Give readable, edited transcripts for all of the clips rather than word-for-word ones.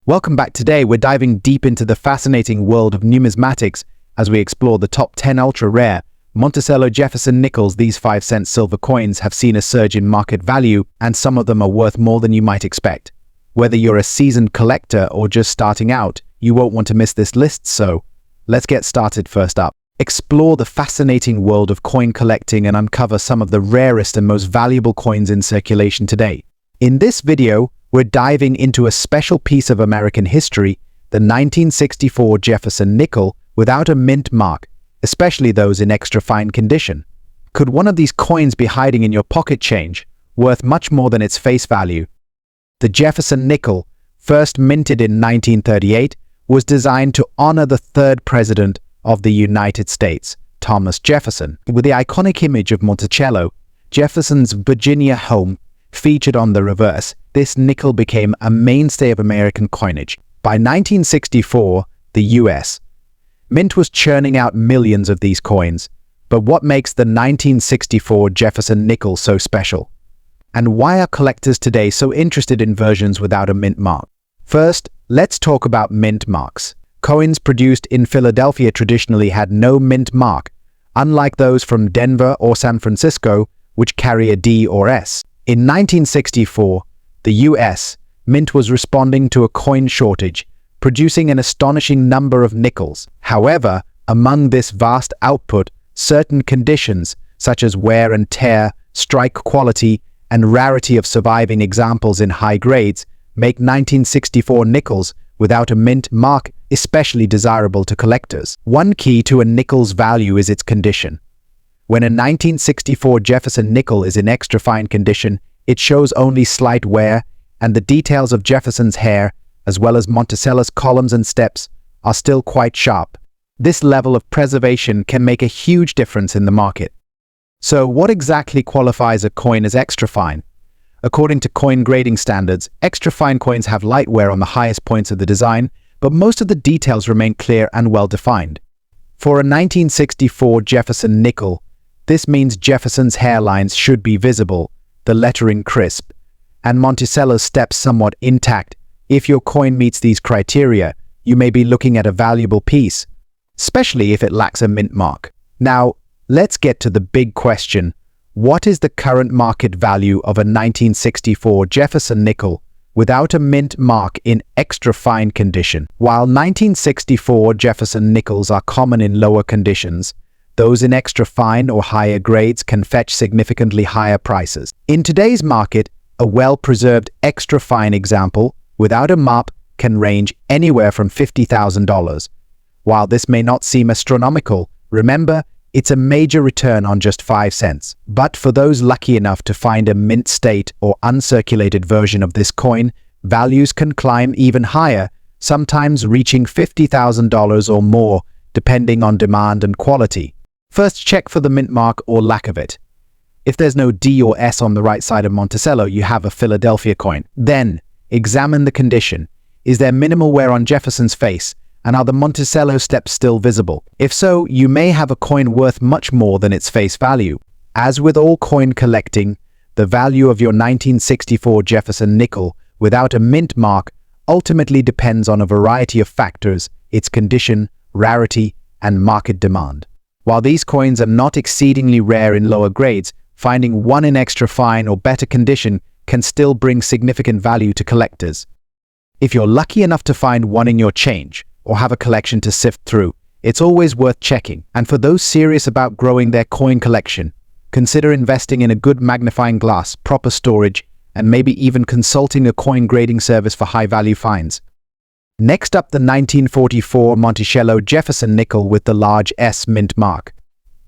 Welcome back. Today, we're diving deep into the fascinating world of numismatics as we explore the top 10 ultra-rare Monticello Jefferson nickels. These 5-cent silver coins have seen a surge in market value, and some of them are worth more than you might expect. Whether you're a seasoned collector or just starting out, you won't want to miss this list, so let's get started. First up, explore the fascinating world of coin collecting and uncover some of the rarest and most valuable coins in circulation today. In this video, we're diving into a special piece of American history, the 1964 Jefferson nickel without a mint mark, especially those in extra fine condition. Could one of these coins be hiding in your pocket change, worth much more than its face value? The Jefferson nickel, first minted in 1938, was designed to honor the third president of the United States, Thomas Jefferson. With the iconic image of Monticello, Jefferson's Virginia home, featured on the reverse, this nickel became a mainstay of American coinage. By 1964, the U.S. Mint was churning out millions of these coins. But what makes the 1964 Jefferson nickel so special? And why are collectors today so interested in versions without a mint mark? First, let's talk about mint marks. Coins produced in Philadelphia traditionally had no mint mark, unlike those from Denver or San Francisco, which carry a D or S. In 1964, the U.S. Mint was responding to a coin shortage, producing an astonishing number of nickels. However, among this vast output, certain conditions, such as wear and tear, strike quality, and rarity of surviving examples in high grades, make 1964 nickels without a mint mark especially desirable to collectors. One key to a nickel's value is its condition. When a 1964 Jefferson nickel is in extra fine condition, it shows only slight wear, and the details of Jefferson's hair, as well as Monticello's columns and steps, are still quite sharp. This level of preservation can make a huge difference in the market. So, what exactly qualifies a coin as extra fine? According to coin grading standards, extra fine coins have light wear on the highest points of the design, but most of the details remain clear and well defined. For a 1964 Jefferson nickel, this means Jefferson's hairlines should be visible, the lettering crisp, and Monticello's steps somewhat intact. If your coin meets these criteria, you may be looking at a valuable piece, especially if it lacks a mint mark. Now, let's get to the big question. What is the current market value of a 1964 Jefferson nickel without a mint mark in extra fine condition? While 1964 Jefferson nickels are common in lower conditions, those in extra fine or higher grades can fetch significantly higher prices. In today's market, a well-preserved extra fine example without a mark can range anywhere from $50,000. While this may not seem astronomical, remember, it's a major return on just 5 cents. But for those lucky enough to find a mint state or uncirculated version of this coin, values can climb even higher, sometimes reaching $50,000 or more, depending on demand and quality. First, check for the mint mark or lack of it. If there's no D or S on the right side of Monticello, you have a Philadelphia coin. Then, examine the condition. Is there minimal wear on Jefferson's face, and are the Monticello steps still visible? If so, you may have a coin worth much more than its face value. As with all coin collecting, the value of your 1964 Jefferson nickel without a mint mark ultimately depends on a variety of factors: its condition, rarity, and market demand. While these coins are not exceedingly rare in lower grades, finding one in extra fine or better condition can still bring significant value to collectors. If you're lucky enough to find one in your change, or have a collection to sift through, it's always worth checking. And for those serious about growing their coin collection, consider investing in a good magnifying glass, proper storage, and maybe even consulting a coin grading service for high-value finds. Next up, the 1944 Monticello Jefferson nickel with the large S mint mark.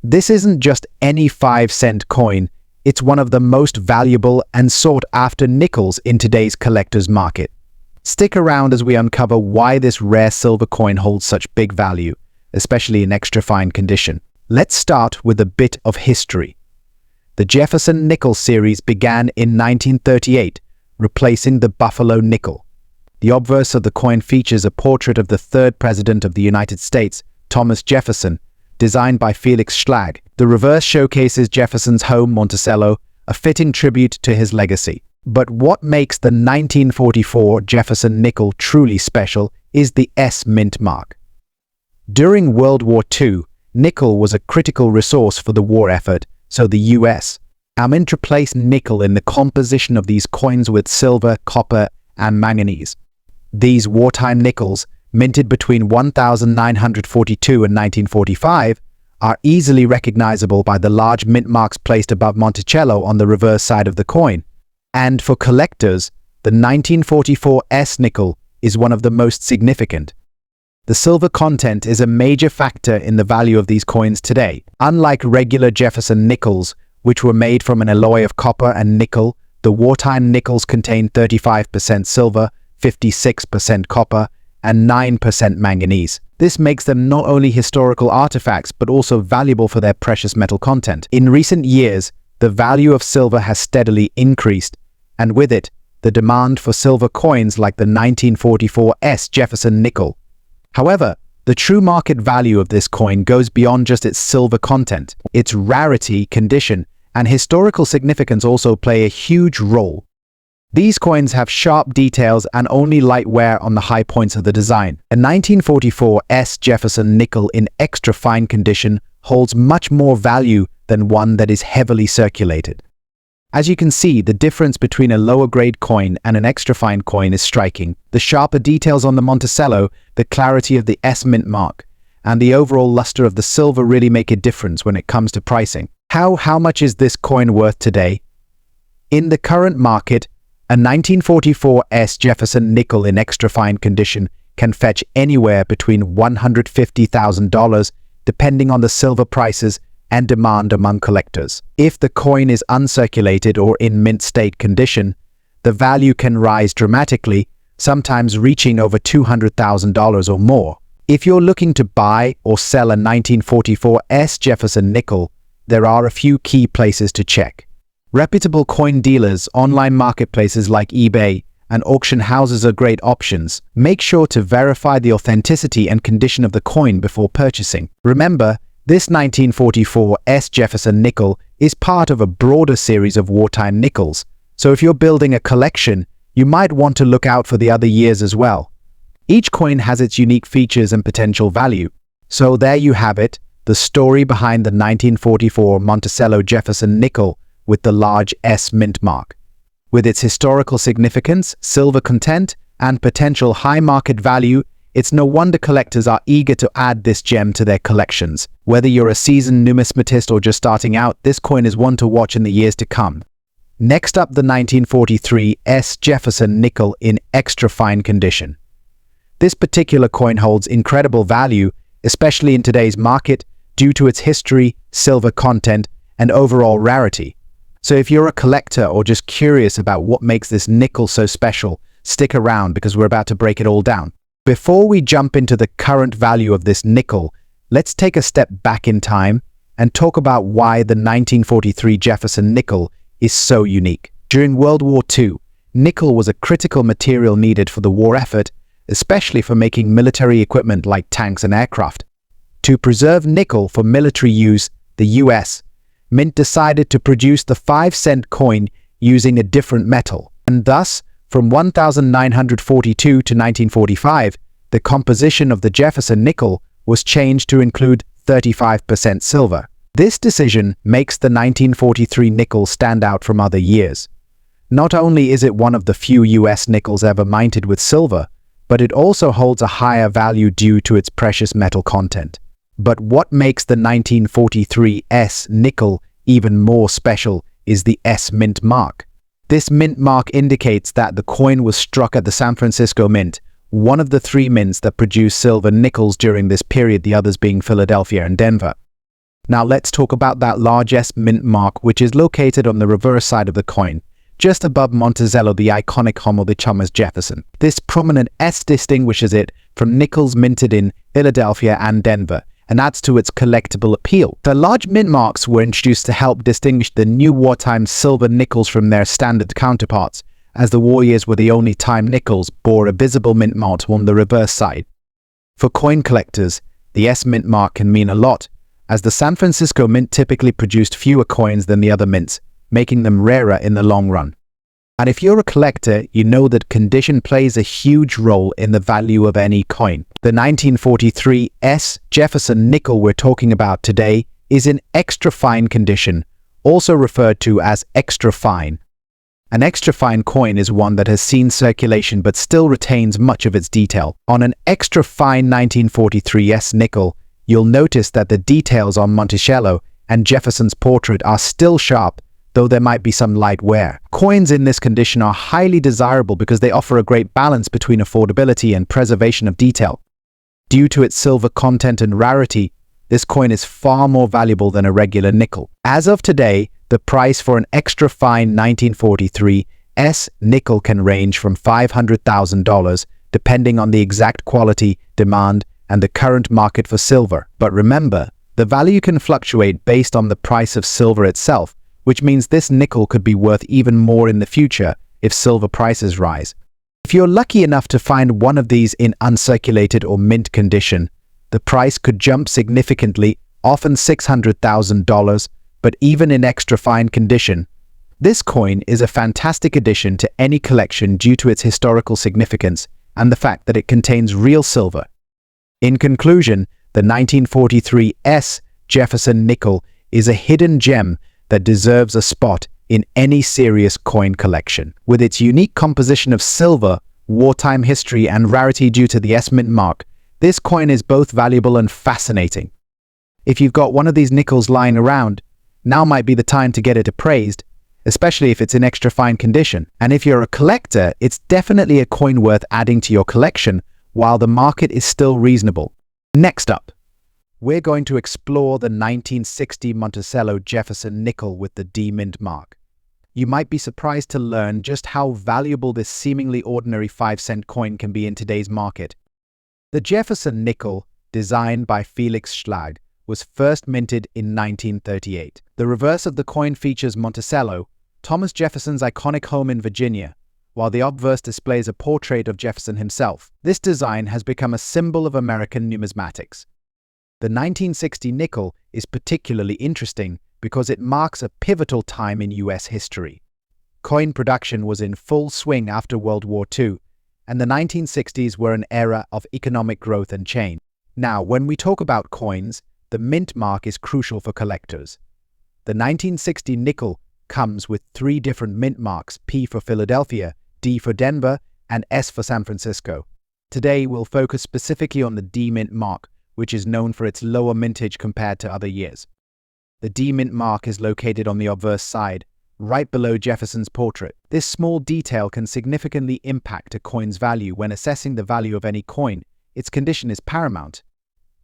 This isn't just any 5-cent coin, it's one of the most valuable and sought-after nickels in today's collector's market. Stick around as we uncover why this rare silver coin holds such big value, especially in extra fine condition. Let's start with a bit of history. The Jefferson nickel series began in 1938, replacing the Buffalo nickel. The obverse of the coin features a portrait of the third president of the United States, Thomas Jefferson, designed by Felix Schlag. The reverse showcases Jefferson's home, Monticello, a fitting tribute to his legacy. But what makes the 1944 Jefferson nickel truly special is the S mint mark. During World War II, nickel was a critical resource for the war effort, so the U.S. mint replaced nickel in the composition of these coins with silver, copper, and manganese. These wartime nickels, minted between 1942 and 1945, are easily recognizable by the large mint marks placed above Monticello on the reverse side of the coin. And for collectors, the 1944 S nickel is one of the most significant. The silver content is a major factor in the value of these coins today. Unlike regular Jefferson nickels, which were made from an alloy of copper and nickel, the wartime nickels contain 35% silver, 56% copper, and 9% manganese. This makes them not only historical artifacts but also valuable for their precious metal content. In recent years, the value of silver has steadily increased, and with it, the demand for silver coins like the 1944 S Jefferson nickel. However, the true market value of this coin goes beyond just its silver content. Its rarity, condition, and historical significance also play a huge role. These coins have sharp details and only light wear on the high points of the design. A 1944 S Jefferson nickel in extra fine condition holds much more value than one that is heavily circulated. As you can see, the difference between a lower grade coin and an extra fine coin is striking. The sharper details on the Monticello, the clarity of the S mint mark, and the overall luster of the silver really make a difference when it comes to pricing. How much is this coin worth today? In the current market, a 1944 S Jefferson nickel in extra fine condition can fetch anywhere between $150,000 depending on the silver prices and demand among collectors. If the coin is uncirculated or in mint state condition, the value can rise dramatically, sometimes reaching over $200,000 or more. If you're looking to buy or sell a 1944 S Jefferson nickel, there are a few key places to check. Reputable coin dealers, online marketplaces like eBay, and auction houses are great options. Make sure to verify the authenticity and condition of the coin before purchasing. Remember, this 1944 S Jefferson nickel is part of a broader series of wartime nickels, so if you're building a collection, you might want to look out for the other years as well. Each coin has its unique features and potential value. So there you have it, the story behind the 1944 Monticello Jefferson nickel with the large S mint mark. With its historical significance, silver content, and potential high market value, it's no wonder collectors are eager to add this gem to their collections. Whether you're a seasoned numismatist or just starting out, this coin is one to watch in the years to come. Next up, the 1943 S Jefferson nickel in extra fine condition. This particular coin holds incredible value, especially in today's market, due to its history, silver content, and overall rarity. So if you're a collector or just curious about what makes this nickel so special, stick around because we're about to break it all down. Before we jump into the current value of this nickel, let's take a step back in time and talk about why the 1943 Jefferson nickel is so unique. During World War II, nickel was a critical material needed for the war effort, especially for making military equipment like tanks and aircraft. To preserve nickel for military use, the U.S. Mint decided to produce the 5-cent coin using a different metal, and thus, from 1942 to 1945, the composition of the Jefferson nickel was changed to include 35% silver. This decision makes the 1943 nickel stand out from other years. Not only is it one of the few US nickels ever minted with silver, but it also holds a higher value due to its precious metal content. But what makes the 1943 S nickel even more special is the S mint mark. This mint mark indicates that the coin was struck at the San Francisco Mint, one of the 3 mints that produced silver nickels during this period, the others being Philadelphia and Denver. Now let's talk about that large S mint mark, which is located on the reverse side of the coin, just above Monticello, the iconic home of the Thomas Jefferson. This prominent S distinguishes it from nickels minted in Philadelphia and Denver, and adds to its collectible appeal. The large mint marks were introduced to help distinguish the new wartime silver nickels from their standard counterparts, as the war years were the only time nickels bore a visible mint mark on the reverse side. For coin collectors, the S mint mark can mean a lot, as the San Francisco Mint typically produced fewer coins than the other mints, making them rarer in the long run. And if you're a collector, you know that condition plays a huge role in the value of any coin. The 1943 S. Jefferson nickel we're talking about today is in extra fine condition, also referred to as extra fine. An extra fine coin is one that has seen circulation but still retains much of its detail. On an extra fine 1943 S nickel, you'll notice that the details on Monticello and Jefferson's portrait are still sharp, though there might be some light wear. Coins in this condition are highly desirable because they offer a great balance between affordability and preservation of detail. Due to its silver content and rarity, this coin is far more valuable than a regular nickel. As of today, the price for an extra fine 1943 S nickel can range from $500,000, depending on the exact quality, demand, and the current market for silver. But remember, the value can fluctuate based on the price of silver itself, which means this nickel could be worth even more in the future if silver prices rise. If you're lucky enough to find one of these in uncirculated or mint condition, the price could jump significantly, often $600,000, but even in extra fine condition. This coin is a fantastic addition to any collection due to its historical significance and the fact that it contains real silver. In conclusion, the 1943 S. Jefferson nickel is a hidden gem that deserves a spot in any serious coin collection. With its unique composition of silver, wartime history, and rarity due to the S mint mark, this coin is both valuable and fascinating. If you've got one of these nickels lying around, now might be the time to get it appraised, especially if it's in extra fine condition. And if you're a collector, it's definitely a coin worth adding to your collection while the market is still reasonable. Next up, we're going to explore the 1960 Monticello Jefferson nickel with the D mint mark. You might be surprised to learn just how valuable this seemingly ordinary 5-cent coin can be in today's market. The Jefferson nickel, designed by Felix Schlag, was first minted in 1938. The reverse of the coin features Monticello, Thomas Jefferson's iconic home in Virginia, while the obverse displays a portrait of Jefferson himself. This design has become a symbol of American numismatics. The 1960 nickel is particularly interesting because it marks a pivotal time in US history. Coin production was in full swing after World War II, and the 1960s were an era of economic growth and change. Now, when we talk about coins, the mint mark is crucial for collectors. The 1960 nickel comes with 3 different mint marks: P for Philadelphia, D for Denver, and S for San Francisco. Today, we'll focus specifically on the D mint mark, which is known for its lower mintage compared to other years. The D mint mark is located on the obverse side, right below Jefferson's portrait. This small detail can significantly impact a coin's value. When assessing the value of any coin, its condition is paramount.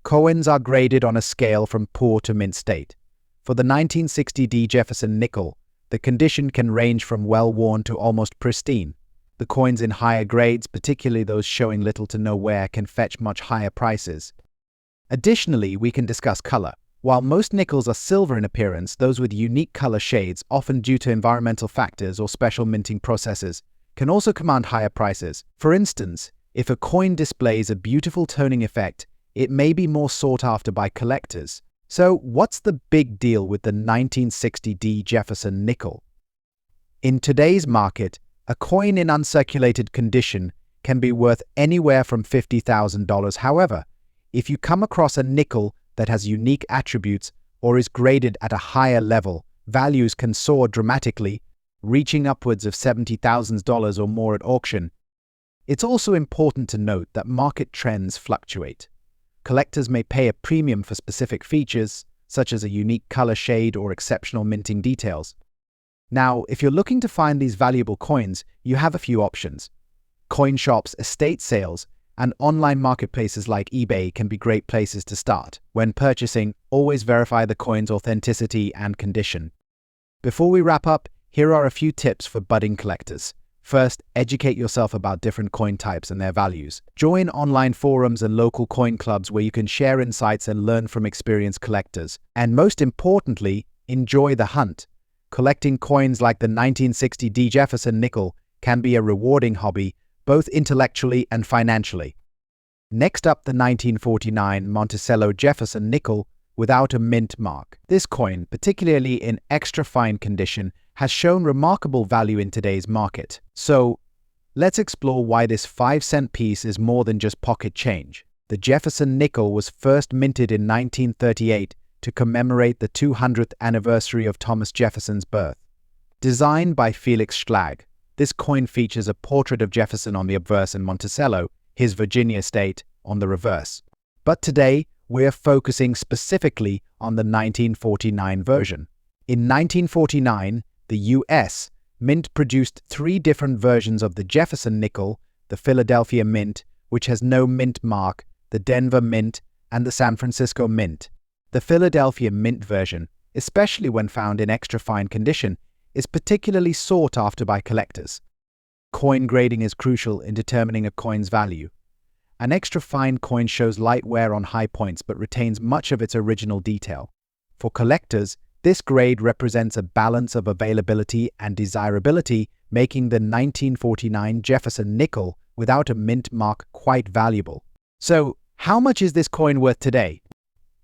Coins are graded on a scale from poor to mint state. For the 1960 D Jefferson nickel, the condition can range from well-worn to almost pristine. The coins in higher grades, particularly those showing little to no wear, can fetch much higher prices. Additionally, we can discuss color. While most nickels are silver in appearance, those with unique color shades, often due to environmental factors or special minting processes, can also command higher prices. For instance, if a coin displays a beautiful toning effect, it may be more sought after by collectors. So, what's the big deal with the 1960 D Jefferson nickel? In today's market, a coin in uncirculated condition can be worth anywhere from $50,000. However, if you come across a nickel that has unique attributes or is graded at a higher level, values can soar dramatically, reaching upwards of $70,000 or more at auction. It's also important to note that market trends fluctuate. Collectors may pay a premium for specific features, such as a unique color shade or exceptional minting details. Now, if you're looking to find these valuable coins, you have a few options. Coin shops, estate sales, and online marketplaces like eBay can be great places to start. When purchasing, always verify the coin's authenticity and condition. Before we wrap up, here are a few tips for budding collectors. First, educate yourself about different coin types and their values. Join online forums and local coin clubs where you can share insights and learn from experienced collectors. And most importantly, enjoy the hunt. Collecting coins like the 1960 D Jefferson nickel can be a rewarding hobby, both intellectually and financially. Next up, the 1949 Monticello Jefferson nickel without a mint mark. This coin, particularly in extra fine condition, has shown remarkable value in today's market. So, let's explore why this 5-cent piece is more than just pocket change. The Jefferson nickel was first minted in 1938 to commemorate the 200th anniversary of Thomas Jefferson's birth. Designed by Felix Schlag, this coin features a portrait of Jefferson on the obverse and Monticello, his Virginia estate, on the reverse. But today, we're focusing specifically on the 1949 version. In 1949, the U.S. Mint produced 3 different versions of the Jefferson nickel: the Philadelphia Mint, which has no mint mark, the Denver Mint, and the San Francisco Mint. The Philadelphia Mint version, especially when found in extra fine condition, is particularly sought after by collectors. Coin grading is crucial in determining a coin's value. An extra fine coin shows light wear on high points but retains much of its original detail. For collectors, this grade represents a balance of availability and desirability, making the 1949 Jefferson nickel without a mint mark quite valuable. So, how much is this coin worth today?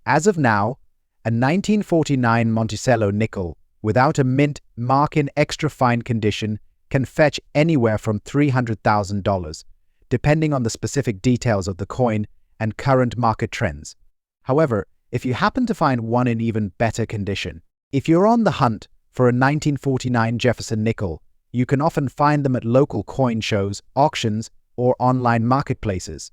As of now, a 1949 Monticello nickel without a mint mark in extra fine condition can fetch anywhere from $300,000, depending on the specific details of the coin and current market trends. However, if you happen to find one in even better condition, if you're on the hunt for a 1949 Jefferson nickel, you can often find them at local coin shows, auctions, or online marketplaces.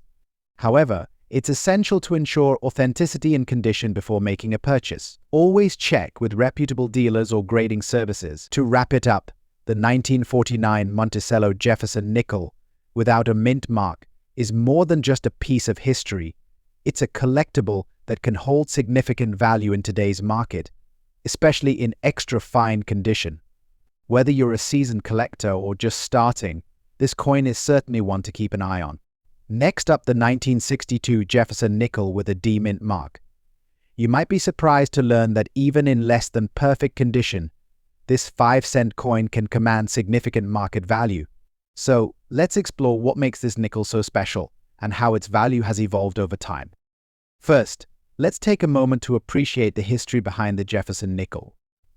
However, it's essential to ensure authenticity and condition before making a purchase. Always check with reputable dealers or grading services. To wrap it up, the 1949 Monticello Jefferson nickel without a mint mark is more than just a piece of history. It's a collectible that can hold significant value in today's market, especially in extra fine condition. Whether you're a seasoned collector or just starting, this coin is certainly one to keep an eye on. Next up, the 1962 Jefferson nickel with a D mint mark. You might be surprised to learn that even in less than perfect condition, this 5-cent coin can command significant market value. So, let's explore what makes this nickel so special and how its value has evolved over time. First, let's take a moment to appreciate the history behind the Jefferson nickel.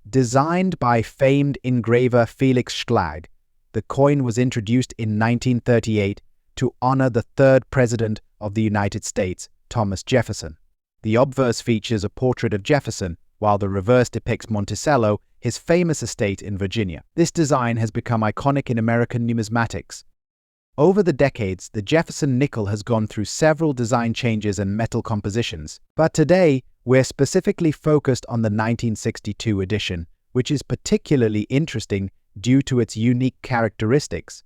Designed by famed engraver Felix Schlag, the coin was introduced in 1938 to honor the 3rd President of the United States, Thomas Jefferson. The obverse features a portrait of Jefferson, while the reverse depicts Monticello, his famous estate in Virginia. This design has become iconic in American numismatics. Over the decades, the Jefferson nickel has gone through several design changes and metal compositions. But today, we're specifically focused on the 1962 edition, which is particularly interesting due to its unique characteristics.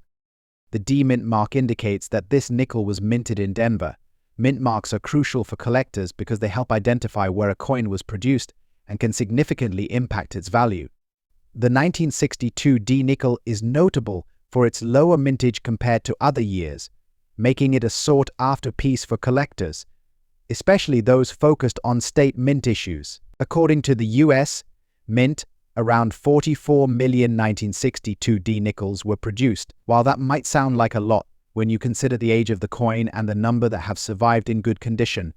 The D mint mark indicates that this nickel was minted in Denver. Mint marks are crucial for collectors because they help identify where a coin was produced and can significantly impact its value. The 1962 D nickel is notable for its lower mintage compared to other years, making it a sought-after piece for collectors, especially those focused on state mint issues. According to the U.S. Mint, around 44 million 1962 D nickels were produced. While that might sound like a lot when you consider the age of the coin and the number that have survived in good condition,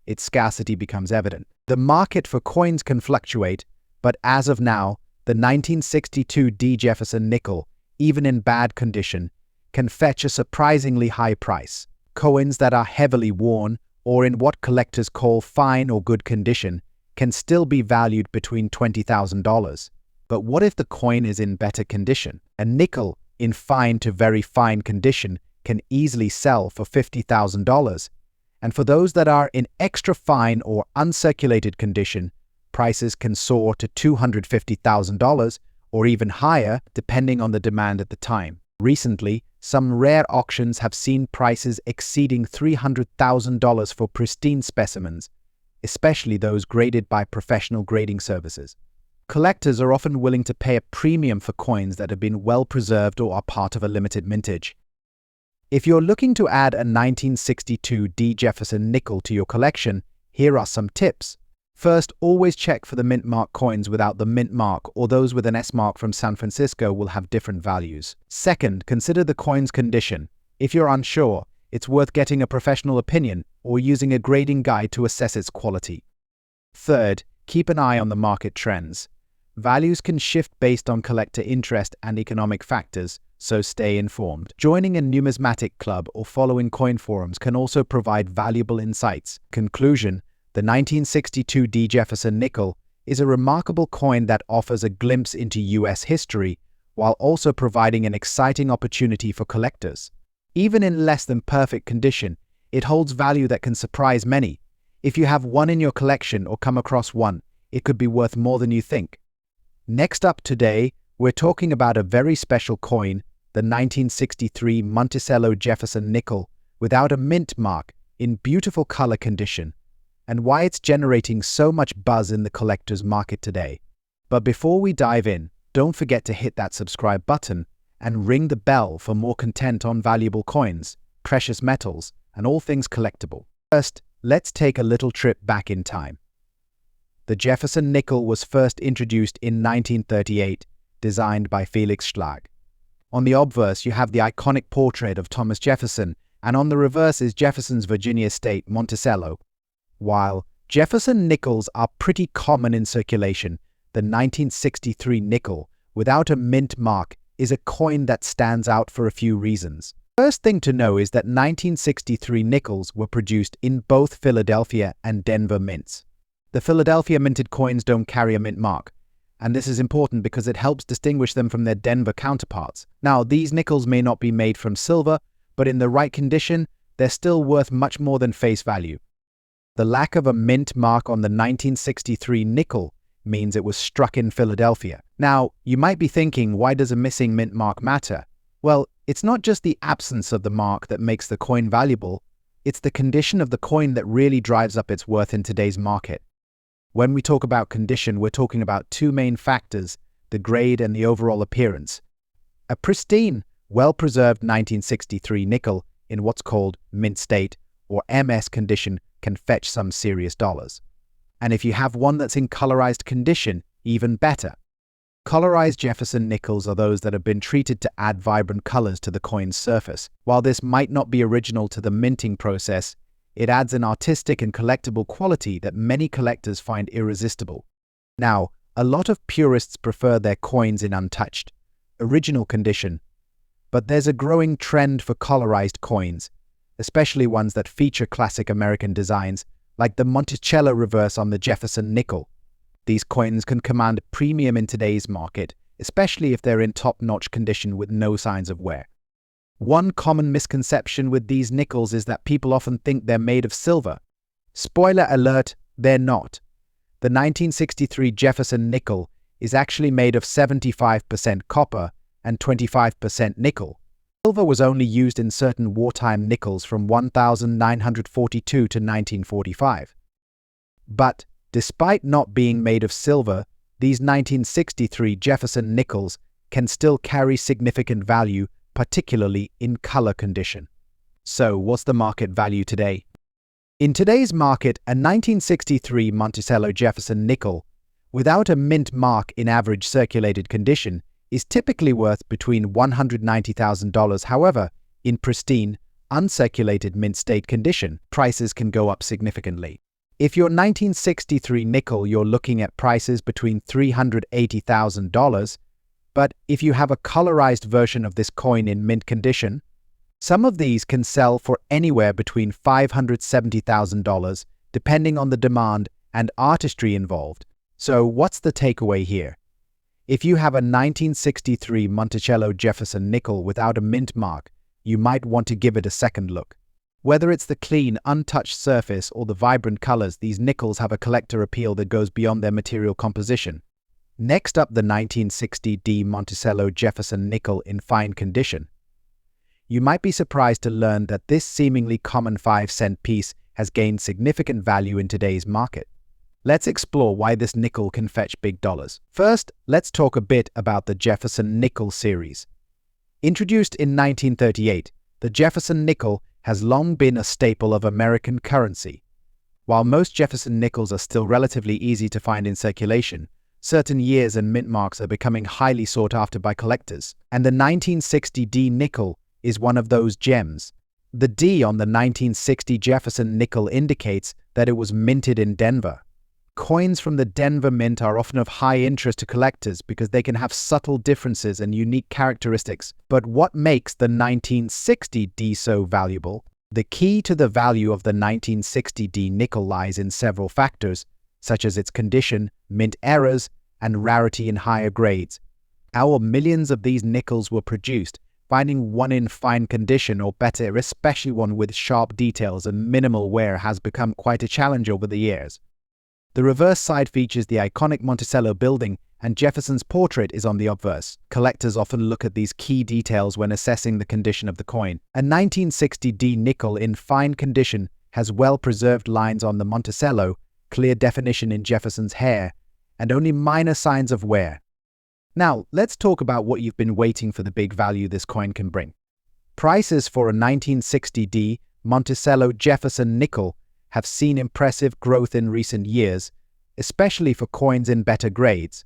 its scarcity becomes evident. The market for coins can fluctuate, but as of now, the 1962 D Jefferson nickel, even in bad condition, can fetch a surprisingly high price. Coins that are heavily worn, or in what collectors call fine or good condition, can still be valued between $20,000. But what if the coin is in better condition? A nickel in fine to very fine condition can easily sell for $50,000. And for those that are in extra fine or uncirculated condition, prices can soar to $250,000 or even higher depending on the demand at the time. Recently, some rare auctions have seen prices exceeding $300,000 for pristine specimens, especially those graded by professional grading services. Collectors are often willing to pay a premium for coins that have been well preserved or are part of a limited mintage. If you're looking to add a 1962 D Jefferson nickel to your collection, here are some tips. First, always check for the mint mark. Coins without the mint mark or those with an S mark from San Francisco will have different values. Second, consider the coin's condition. If you're unsure, it's worth getting a professional opinion or using a grading guide to assess its quality. Third, keep an eye on the market trends. Values can shift based on collector interest and economic factors, so stay informed. Joining a numismatic club or following coin forums can also provide valuable insights. Conclusion: the 1962 D. Jefferson nickel is a remarkable coin that offers a glimpse into US history while also providing an exciting opportunity for collectors. Even in less than perfect condition, it holds value that can surprise many. If you have one in your collection or come across one, it could be worth more than you think. Next up today, we're talking about a very special coin, the 1963 Monticello Jefferson nickel, without a mint mark, in beautiful color condition, and why it's generating so much buzz in the collector's market today. But before we dive in, don't forget to hit that subscribe button and ring the bell for more content on valuable coins, precious metals, and all things collectible. First, let's take a little trip back in time. The Jefferson nickel was first introduced in 1938, designed by Felix Schlag. On the obverse, you have the iconic portrait of Thomas Jefferson, and on the reverse is Jefferson's Virginia estate, Monticello. While Jefferson nickels are pretty common in circulation, the 1963 nickel, without a mint mark, is a coin that stands out for a few reasons. First thing to know is that 1963 nickels were produced in both Philadelphia and Denver mints. The Philadelphia minted coins don't carry a mint mark, and this is important because it helps distinguish them from their Denver counterparts. Now, these nickels may not be made from silver, but in the right condition, they're still worth much more than face value. The lack of a mint mark on the 1963 nickel means it was struck in Philadelphia. Now, you might be thinking, why does a missing mint mark matter? Well, it's not just the absence of the mark that makes the coin valuable, it's the condition of the coin that really drives up its worth in today's market. When we talk about condition, we're talking about two main factors, the grade and the overall appearance. A pristine, well-preserved 1963 nickel in what's called mint state or MS condition can fetch some serious dollars. And if you have one that's in colorized condition, even better. Colorized Jefferson nickels are those that have been treated to add vibrant colors to the coin's surface. While this might not be original to the minting process, it adds an artistic and collectible quality that many collectors find irresistible. Now, a lot of purists prefer their coins in untouched, original condition, but there's a growing trend for colorized coins, especially ones that feature classic American designs, like the Monticello reverse on the Jefferson nickel. These coins can command a premium in today's market, especially if they're in top-notch condition with no signs of wear. One common misconception with these nickels is that people often think they're made of silver. Spoiler alert, they're not. The 1963 Jefferson nickel is actually made of 75% copper and 25% nickel. Silver was only used in certain wartime nickels from 1942 to 1945. But despite not being made of silver, these 1963 Jefferson nickels can still carry significant value, particularly in color condition. So, what's the market value today? In today's market, a 1963 Monticello Jefferson nickel, without a mint mark in average circulated condition, is typically worth between $190,000. However, in pristine, uncirculated mint state condition, prices can go up significantly. If your 1963 nickel, you're looking at prices between $380,000, but if you have a colorized version of this coin in mint condition, some of these can sell for anywhere between $570,000, depending on the demand and artistry involved. So what's the takeaway here? If you have a 1963 Monticello Jefferson nickel without a mint mark, you might want to give it a second look. Whether it's the clean, untouched surface or the vibrant colors, these nickels have a collector appeal that goes beyond their material composition. Next up, the 1960 D Monticello Jefferson nickel in fine condition. You might be surprised to learn that this seemingly common 5-cent piece has gained significant value in today's market. Let's explore why this nickel can fetch big dollars. First, let's talk a bit about the Jefferson nickel series. Introduced in 1938, the Jefferson nickel has long been a staple of American currency. While most Jefferson nickels are still relatively easy to find in circulation, certain years and mint marks are becoming highly sought after by collectors, and the 1960 D nickel is one of those gems. The D on the 1960 Jefferson nickel indicates that it was minted in Denver. Coins from the Denver Mint are often of high interest to collectors because they can have subtle differences and unique characteristics. But what makes the 1960D so valuable? The key to the value of the 1960D nickel lies in several factors, such as its condition, mint errors, and rarity in higher grades. How millions of these nickels were produced, finding one in fine condition or better, especially one with sharp details and minimal wear, has become quite a challenge over the years. The reverse side features the iconic Monticello building, and Jefferson's portrait is on the obverse. Collectors often look at these key details when assessing the condition of the coin. A 1960D nickel in fine condition has well-preserved lines on the Monticello, clear definition in Jefferson's hair, and only minor signs of wear. Now, let's talk about what you've been waiting for: the big value this coin can bring. Prices for a 1960D Monticello Jefferson nickel have seen impressive growth in recent years, especially for coins in better grades.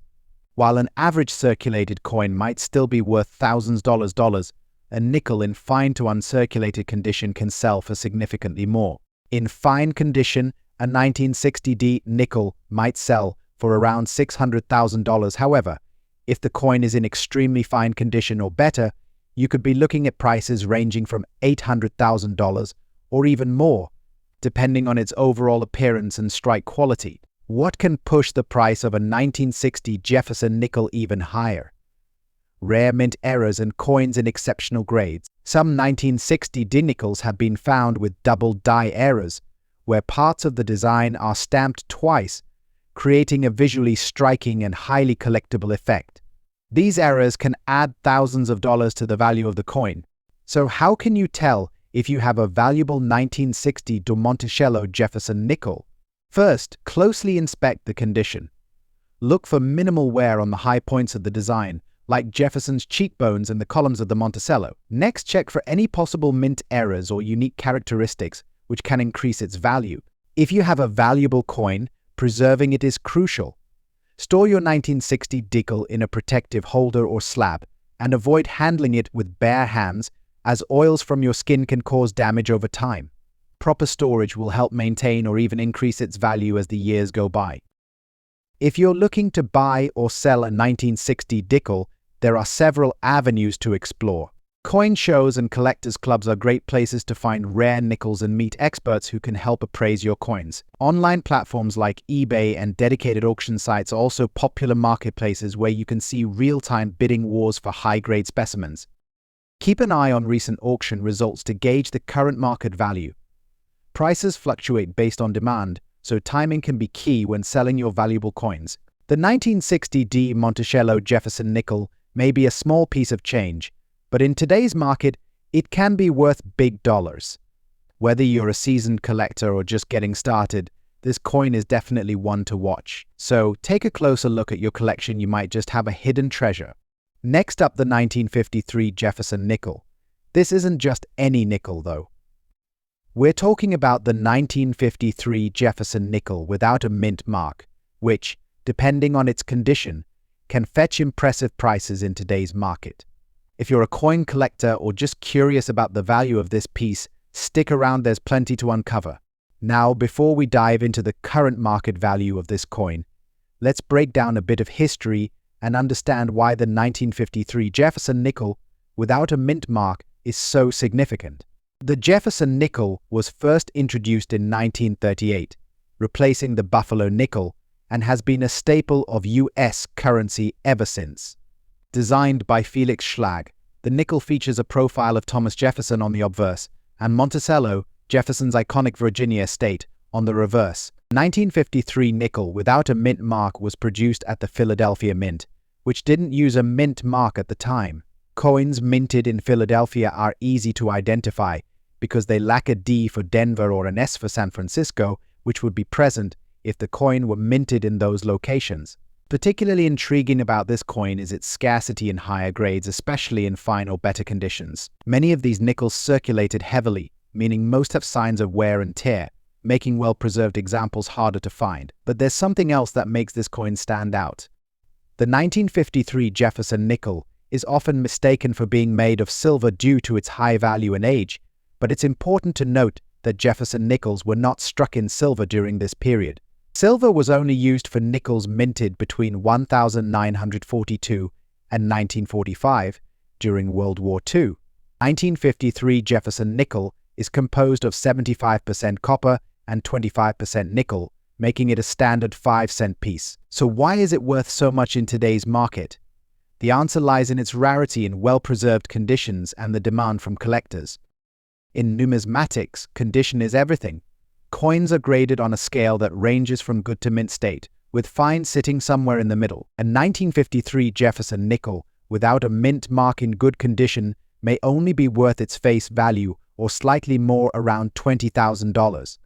While an average circulated coin might still be worth thousands of dollars, a nickel in fine to uncirculated condition can sell for significantly more. In fine condition, a 1960D nickel might sell for around $600,000. However, if the coin is in extremely fine condition or better, you could be looking at prices ranging from $800,000 or even more, depending on its overall appearance and strike quality. What can push the price of a 1960 Jefferson nickel even higher? Rare mint errors and coins in exceptional grades. Some 1960D nickels have been found with double die errors, where parts of the design are stamped twice, creating a visually striking and highly collectible effect. These errors can add thousands of dollars to the value of the coin. So how can you tell if you have a valuable 1960 Monticello Jefferson nickel? First, closely inspect the condition. Look for minimal wear on the high points of the design, like Jefferson's cheekbones and the columns of the Monticello. Next, check for any possible mint errors or unique characteristics which can increase its value. If you have a valuable coin, preserving it is crucial. Store your 1960 nickel in a protective holder or slab, and avoid handling it with bare hands, as oils from your skin can cause damage over time. Proper storage will help maintain or even increase its value as the years go by. If you're looking to buy or sell a 1960 nickel, there are several avenues to explore. Coin shows and collectors clubs are great places to find rare nickels and meet experts who can help appraise your coins. Online platforms like eBay and dedicated auction sites are also popular marketplaces where you can see real-time bidding wars for high-grade specimens. Keep an eye on recent auction results to gauge the current market value. Prices fluctuate based on demand, so timing can be key when selling your valuable coins. The 1960D Monticello Jefferson nickel may be a small piece of change, but in today's market, it can be worth big dollars. Whether you're a seasoned collector or just getting started, this coin is definitely one to watch. So take a closer look at your collection. You might just have a hidden treasure. Next up, the 1953 Jefferson nickel. This isn't just any nickel, though. We're talking about the 1953 Jefferson nickel without a mint mark, which, depending on its condition, can fetch impressive prices in today's market. If you're a coin collector or just curious about the value of this piece, stick around, there's plenty to uncover. Now, before we dive into the current market value of this coin, let's break down a bit of history and understand why the 1953 Jefferson nickel without a mint mark is so significant. The Jefferson nickel was first introduced in 1938, replacing the Buffalo nickel, and has been a staple of US currency ever since. Designed by Felix Schlag, the nickel features a profile of Thomas Jefferson on the obverse and Monticello, Jefferson's iconic Virginia estate, on the reverse. 1953 nickel without a mint mark was produced at the Philadelphia Mint, which didn't use a mint mark at the time. Coins minted in Philadelphia are easy to identify because they lack a D for Denver or an S for San Francisco, which would be present if the coin were minted in those locations. Particularly intriguing about this coin is its scarcity in higher grades, especially in fine or better conditions. Many of these nickels circulated heavily, meaning most have signs of wear and tear, making well-preserved examples harder to find. But there's something else that makes this coin stand out. The 1953 Jefferson nickel is often mistaken for being made of silver due to its high value and age, but it's important to note that Jefferson nickels were not struck in silver during this period. Silver was only used for nickels minted between 1942 and 1945 during World War II. 1953 Jefferson nickel is composed of 75% copper and 25% nickel, making it a standard 5-cent piece. So why is it worth so much in today's market? The answer lies in its rarity in well-preserved conditions and the demand from collectors. In numismatics, condition is everything. Coins are graded on a scale that ranges from good to mint state, with fine sitting somewhere in the middle. A 1953 Jefferson nickel without a mint mark in good condition may only be worth its face value or slightly more, around $20,000.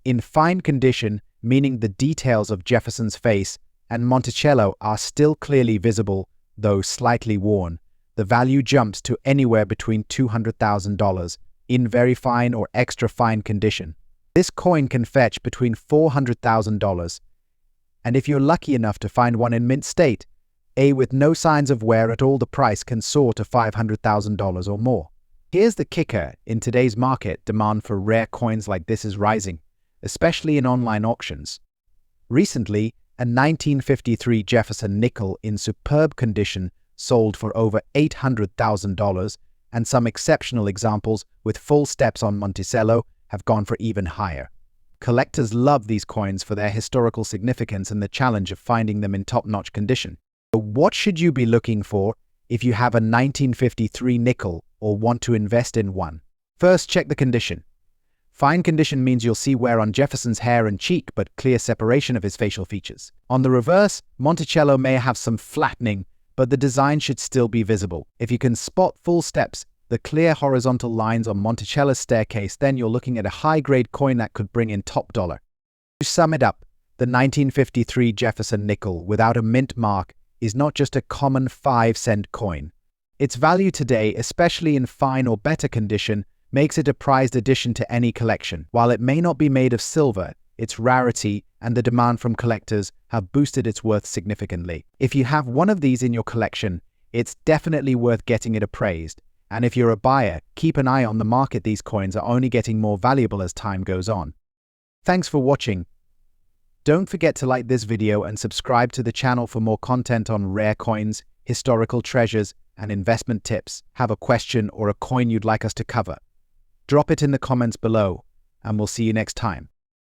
In fine condition, meaning the details of Jefferson's face and Monticello are still clearly visible, though slightly worn, the value jumps to anywhere between $200,000 in very fine or extra fine condition. This coin can fetch between $400,000, and if you're lucky enough to find one in mint state, with no signs of wear at all, the price can soar to $500,000 or more. Here's the kicker: in today's market, demand for rare coins like this is rising, especially in online auctions. Recently, a 1953 Jefferson nickel in superb condition sold for over $800,000, and some exceptional examples with full steps on Monticello have gone for even higher. Collectors love these coins for their historical significance and the challenge of finding them in top-notch condition. So what should you be looking for if you have a 1953 nickel or want to invest in one? First, check the condition. Fine condition means you'll see wear on Jefferson's hair and cheek, but clear separation of his facial features. On the reverse, Monticello may have some flattening, but the design should still be visible. If you can spot full steps, the clear horizontal lines on Monticello's staircase, then you're looking at a high-grade coin that could bring in top dollar. To sum it up, the 1953 Jefferson nickel without a mint mark is not just a common 5-cent coin. Its value today, especially in fine or better condition, makes it a prized addition to any collection. While it may not be made of silver, its rarity and the demand from collectors have boosted its worth significantly. If you have one of these in your collection, it's definitely worth getting it appraised. And if you're a buyer, keep an eye on the market. These coins are only getting more valuable as time goes on. Thanks for watching. Don't forget to like this video and subscribe to the channel for more content on rare coins, historical treasures, and investment tips. Have a question or a coin you'd like us to cover? Drop it in the comments below, and we'll see you next time.